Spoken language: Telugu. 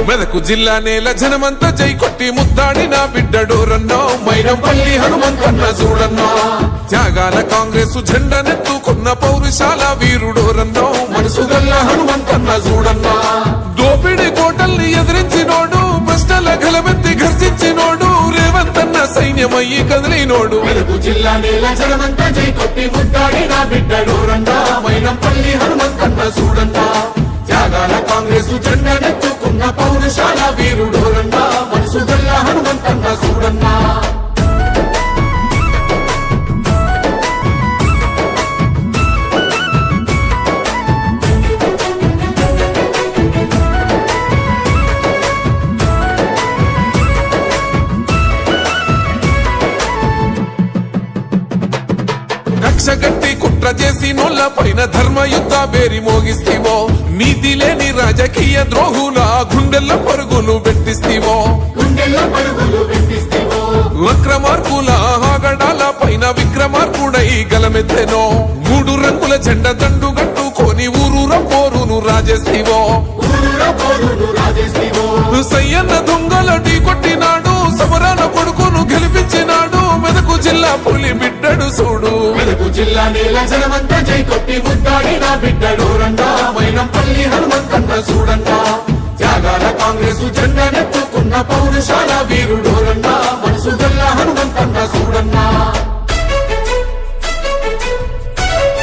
మెదకు జిల్లా నేల జనమంతా జై కొట్టి ముద్దాడిన బిడ్డడోరన్నో మైనంపల్లి హనుమంతన్న చూడన్నో త్యాగాల కాంగ్రెస్ జెండనెత్తుకున్న పౌరుషాల వీరుడోరన్నో మనసుగల్ల హనుమంతన్న చూడన్నో దోపిడి కోటల్ని ఎదిరించినోడు ప్రశ్నల గలమెత్తి గర్జించినోడు రేవంతన్న సైన్యమయ్యి కదిలినోడు మెదకు జిల్లా నేల జనమంతా జై కొట్టి ముద్దాడిన బిడ్డడోరన్నో మైనంపల్లి హనుమంతన్న చూడన్నో త్యాగాల కాంగ్రెస్ జెండనెత్తుకున్న పౌరుషాల వీరుడోరన్నా మనసుగల్ల హనుమంతన్న చూడన్నా కక్షగట్టి కుట్ర చేసి నోళ్ల పైన ధర్మ యుద్ధ బేరి మోగిస్తీవో నీతి లేని రాజకీయ ద్రోహుల గుండెల్ల పరుగులు పెట్టిస్తీవో వక్రమార్కుల ఆగడాల పైన విక్రమార్కుడై గలమెత్తెనో 3 రంగుల జెండ దండు గట్టుకొని ఊరూర పోరును రాజేస్తీవో సయ్యన్న దొంగల ఢీ కొట్టినాడు సమరాన కొడుకును గెలిపించినాడు మెదకు జిల్లా పులి బిడ్డడు చూడు మెదకు జిల్లా నేల జనమంతా జై కొట్టి ముద్దాడిన బిడ్డడోరన్నా మైనంపల్లి హనుమంతన్న చూడన్నా త్యాగాల కాంగ్రెస్ జెండనెత్తుకున్న పౌరుషాల వీరుడు